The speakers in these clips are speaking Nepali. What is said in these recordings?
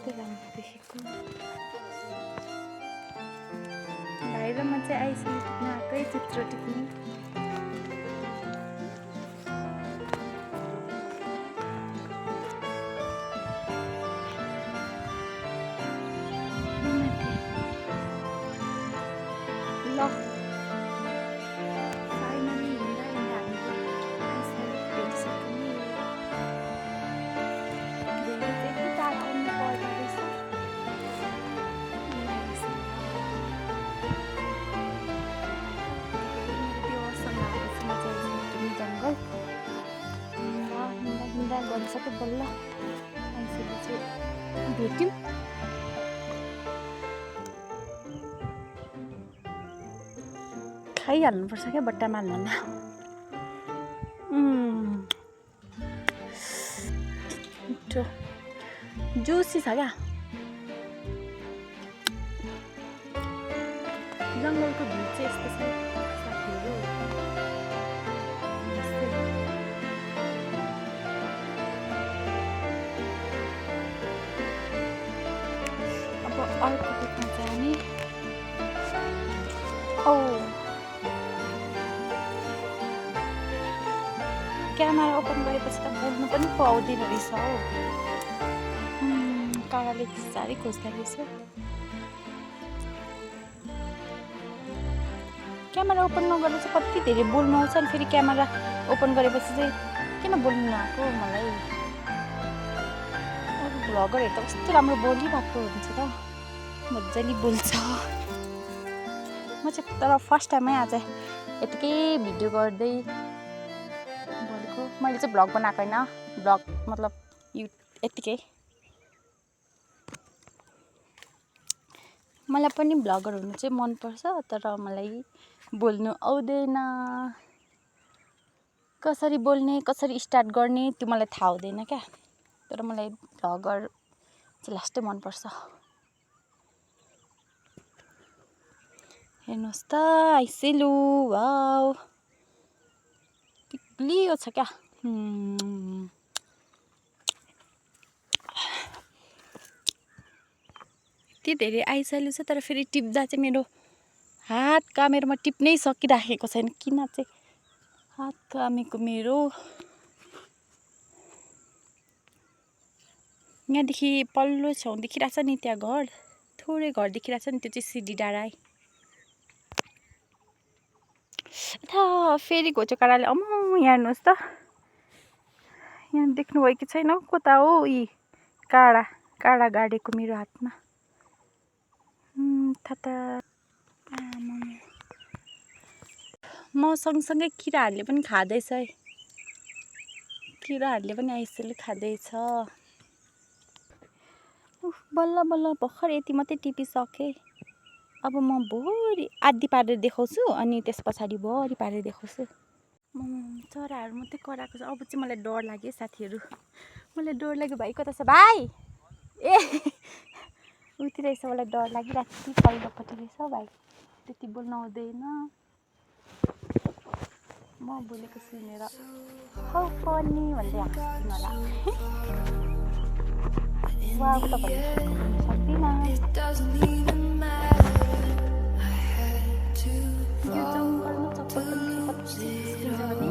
कस्तो राम्रो देखेको। भाइ र म चाहिँ आइसकेँ टिप्न आएकै चित्र टिप्नु। ल फाइनली हिँड्दा हिँड्दा हामी भेटिसक्यौँ नि। धेरै चाहिँ टाढा आउनु पर्दो रहेछ। त्यो सल्लाहसँग चाहिँ जङ्गल हिँड्दा हिँड्दा गरिसक्यो। बल्ल आइसकेपछि भेट्यौँ। खाइहाल्नुपर्छ क्या बट्टामा हाल्नु। मिठो जुसी छ क्या। जङ्गलको भिउ चाहिँ यस्तो छ साथीहरू। अब अर्को देख्न चाहिँ हामी क्यामेरा ओपन गरेपछि त बोल्नु पनि पाउँदैन रहेछ हौ। काँडाले साह्रै खोज्दो रहेछ। क्यामेरा ओपन नगरेर चाहिँ कति धेरै बोल्नु आउँछ। अनि फेरि क्यामेरा ओपन गरेपछि चाहिँ किन बोल्नु नआएको मलाई। अरू भ्लगरहरू त कस्तो राम्रो बोलिरहेको हुन्छ त, मजाले बोल्छ। म चाहिँ तर फर्स्ट टाइमै आज यतिकै भिडियो गर्दै बोलेको। मैले चाहिँ भ्लग बनाएको होइन, भ्लग मतलब यतिकै। मलाई पनि भ्लगर हुनु चाहिँ मनपर्छ, तर मलाई बोल्नु आउँदैन। कसरी बोल्ने, कसरी स्टार्ट गर्ने त्यो मलाई थाहा हुँदैन क्या। तर मलाई भ्लगर चाहिँ लास्टै मनपर्छ। हेर्नुहोस् त आइसेलु। वाउ लियो छ क्या। यति धेरै आइसल्यो छ, तर फेरि टिप्दा चाहिँ मेरो हात कामेरोमा टिप्नै सकिराखेको छैन। किन चाहिँ हात कामेको मेरो। यहाँदेखि पल्लो छेउ देखिरहेछ नि, त्यहाँ घर थोरै घर देखिरहेछ नि, त्यो चाहिँ सिडी डाँडा। फेरि घोचोकाँडाले यहाँ हेर्नुहोस् त, यहाँ देख्नुभयो कि छैन कता हो यी काँडा काँडा गाडेको मेरो हातमा। म सँगसँगै किराहरूले पनि खाँदैछ है। किराहरूले पनि आइसले खाँदैछ। बल्ल बल्ल भर्खर यति मात्रै टिपिसकेँ। अब म भोलि आधी पारेर देखाउँछु, अनि त्यस पछाडि भरि पारेर देखाउँछु। चराहरू मात्रै कराएको छ। अब चाहिँ मलाई डर लाग्यो साथीहरू, मलाई डर लाग्यो। भाइ कता छ भाइ? ए उति रहेछ, मलाई डर लागिरहेको थियो। पल्लोपट्टि रहेछ भाइ, त्यति बोल्न आउँदैन। म बोलेको सुनेर हौ पनि भन्दै हाँस्दिनँ होला। वाउ त भन्नु सक्दिनँ। यो जङ्गलमा चप्पल पनि निस्किन्छ भने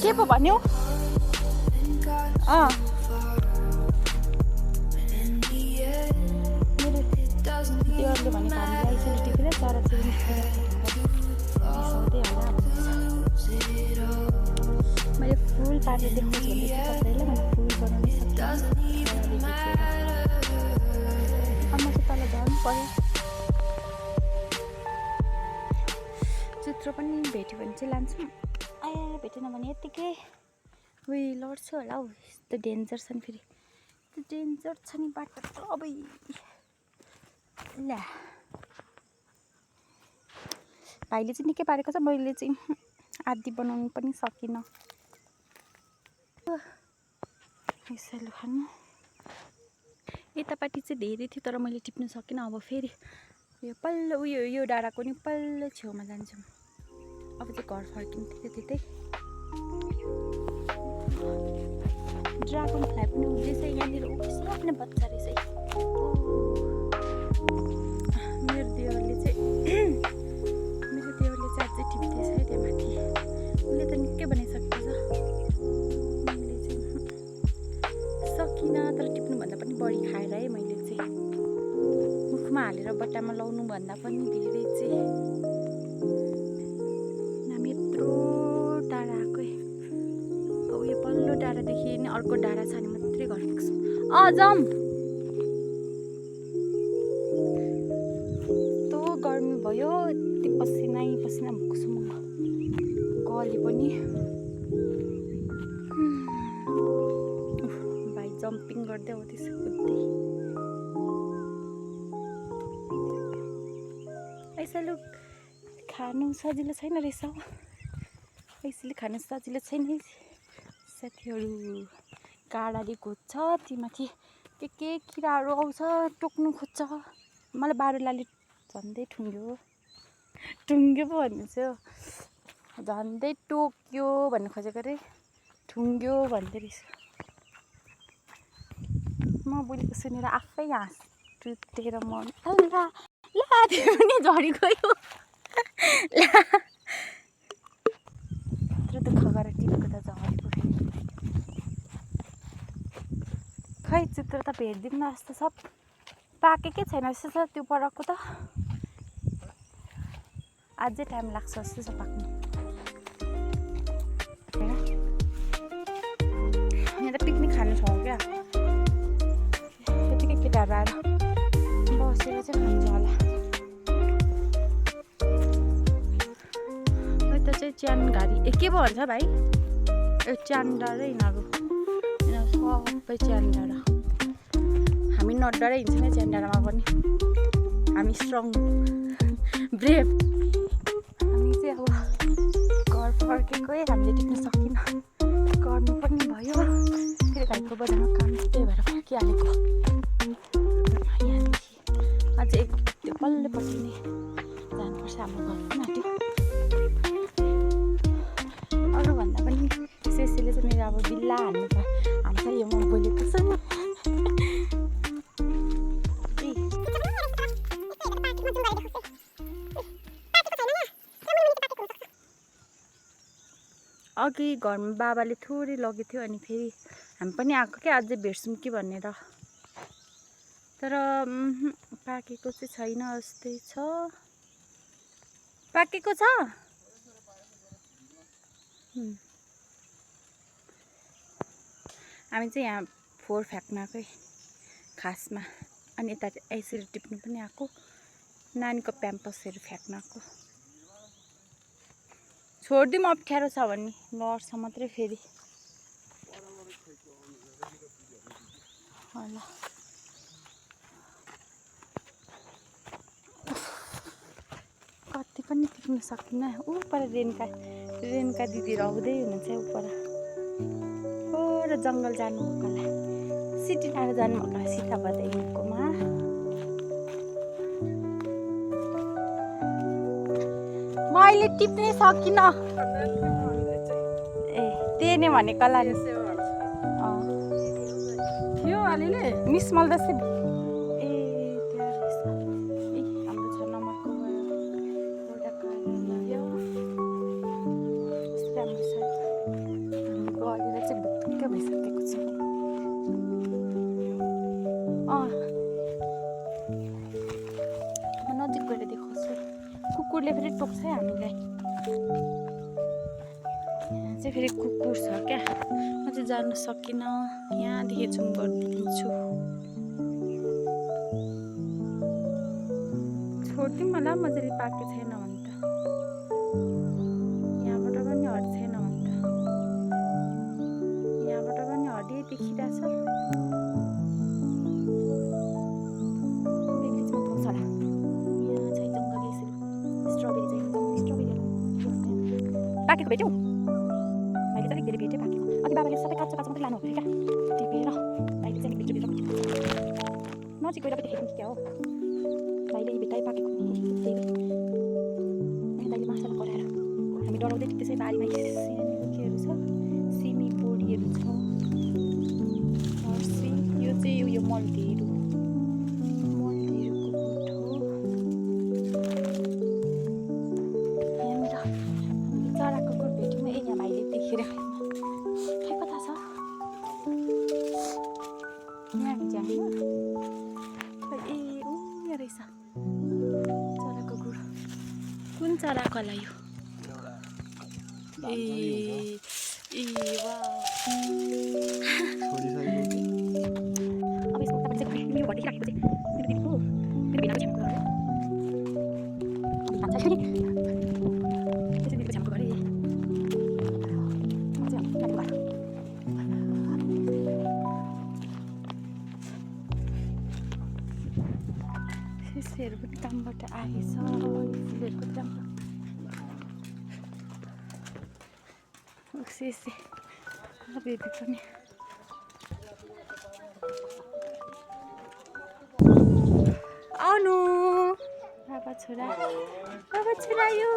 के पो भन्यो? देवरले भनेको हामीले आइसोलेट टिपेर चरा चाहिँ रिसाउँदै होला। मैले फुल पारेर देखाउँछु भन्दैछु तपाईँलाई। मैले फुल बनाउनै सक्दिनँ। अब म चाहिँ तल झर्नु पर्यो। चित्र पनि भेट्यो भने चाहिँ लान्छु। भेटेन भने यत्तिकै लड्छु होला हौ। यस्तो डेन्जर छ नि, फेरि यस्तो डेन्जर छ नि बाटो त। अब ल्या भाइले चाहिँ निकै पारेको छ, मैले चाहिँ आधी बनाउनु पनि सकिनँ। यसैले खानु यतापट्टि चाहिँ धेरै थियो, तर मैले टिप्नु सकिनँ। अब फेरि यो पल्लो यो डाँडाको नि पल्लो छेउमा जान्छौँ। अब चाहिँ घर फर्किन्थ्यो त्यतै। ड्रागन फ्लाई पनि उड्दैछ यहाँनिर सानो बच्चा रहेछ मेरो देवरले चाहिँ अझै टिप्दैछ है त्यहाँ माथि उसले त निकै बनाइसक्दैछ मैले चाहिँ सकिनँ तर टिप्नुभन्दा पनि बढी खाएर है मैले चाहिँ मुखमा हालेर बट्टामा लाउनुभन्दा पनि धेरै चाहिँ हामी यत्रो टाढा आएको अब यो पल्लो डाँडादेखि नि अर्को डाँडा छ भने मात्रै घर पुग्छौँ जाऊँ यस्तो गर्मी भयो यति पसिना भएको छु म गली पनि भाइ जम्पिङ गर्दै आउँदैछ कुद्दै ऐसाले खानु सजिलो छैन रहेछ ऐसाले खानु सजिलो छैन साथीहरू काँडाले खोज्छ तीमाथि के किराहरू आउँछ टोक्नु खोज्छ मलाई बारुलाले झन्डै ठुङ्ग्यो पो भन्नु चाहिँ झन्डै टोक्यो भन्नु खोजेको अरे ठुङ्ग्यो भन्दै रहेछ म बोलेको सुनेर आफै हाँस टुटेर म ला त्यो पनि झरी गयो यत्रो दुःख गरेर टिपेको त झरेको फेरि खै चित्र त भेट्दिनँ जस्तो सब पाकेकै छैन जस्तो छ त्यो परको त अझै टाइम लाग्छ जस्तो छ पाक्नु यहाँ त पिकनिक खानु छ क्या त्यतिकै केटाहरू आएर बसेर चाहिँ खान्छ होला यता चाहिँ च्यानघारी के पो भन्छ भाइ च्यानडाँडा यिनीहरू सबै च्यानडाँडा हामी नडरै हिँड्छौँ नि च्यानडाँडामा पनि हामी स्ट्रङ ब्रेभ हामी चाहिँ अब घर फर्केकै हामीले टिप्न सकिनँ गर्नु पनि भयो फेरि भाइको बजारमा काम त्यही भएर फर्किहालेको यहाँदेखि अझै त्यो पल्लोपट्टि नै जानुपर्छ हाम्रो घर पनि आँट्यो अरूभन्दा पनि सेसीले चाहिँ मेरो अब बिल्ला हान्छ यो म बोलेको छु अघि घरमा बाबाले थोरै लगेको थियो अनि फेरि हामी पनि आएको क्या अझै भेट्छौँ कि भनेर तर पाकेको चाहिँ छैन जस्तै छ पाकेको छ हामी चाहिँ यहाँ फोहोर फ्याँक्न आएकै खासमा अनि यता यसरी टिप्नु पनि आएको नानीको प्याम्पसहरू फ्याँक्न आएको छोडिदिउँ अप्ठ्यारो छ भने लड्छ मात्रै फेरि होला कति पनि टिप्न सकिनँ पर रेणुका दिदीहरू आउँदै हुनुहुन्छ उपर र जङ्गल जानुभएको होला सिटी टाढो जानुभएको होला सीता बधाइकोमा मैले टिप्नै सकिनँ ए त्यही नै भनेको होला थियो अलिअलि मिसमल जस्तै ए त्यहाँ रहेछ ए हाम्रो 6 नम्बरको एउटा कार्यालय राम्रो छ गरेर चाहिँ भुत्तुक्कै भइसकेको छ म नजिक गएर देखाउँछु कुकुरले फेरि टोक्छ है हामीलाई यहाँ चाहिँ फेरि कुकुर छ क्या म चाहिँ जान सकिनँ यहाँदेखि जुम गरिदिन्छु छोडिदिउँ होला मजाले पाएको छैन भने त यहाँबाट पनि हट छैन भने त यहाँबाट पनि हरियै देखिरहेछ पाकेको भेट्यौ मैले चाहिँ धेरै भेटेँ पाकेको अघि बाबाले सबै काँचो मात्रै लानु हुँदैन क्या टिपेर भाइले चाहिँ भित्र नजिक गएर पनि हेर्नु क्या हो भाइले भित्रै पाकेको धेरै दाइले माछालाई कराएर हामी डराउँदै त्यसै बारीमा केहरू छ मल्टीहरू छ फर्सी यो चाहिँ उयो मल्टीहरूको बोट हो यहाँनिर चराको गुड भेट्यौँ यहाँ भाइले देखेर खै कता छ यहाँ चाहिँ होइन ए ऊ यहाँ रहेछ चराको गुड कुन चराको होला यो ए वाह अब यसको उतापट्टि चाहिँ मेरो घर देखिराखेको चाहिँ मेरो दिदीको मेरो भिनाको छ्यामको घर हो भन्छ फेरि त्यसै दिदीको छ्यामको घर है अब चाहिँ हाम्रो घर सिस्रीहरू पनि कामबाट आएछ फुलहरू कति राम्रो सिस्री बेबी पनि आउनु बाबा छोरा यो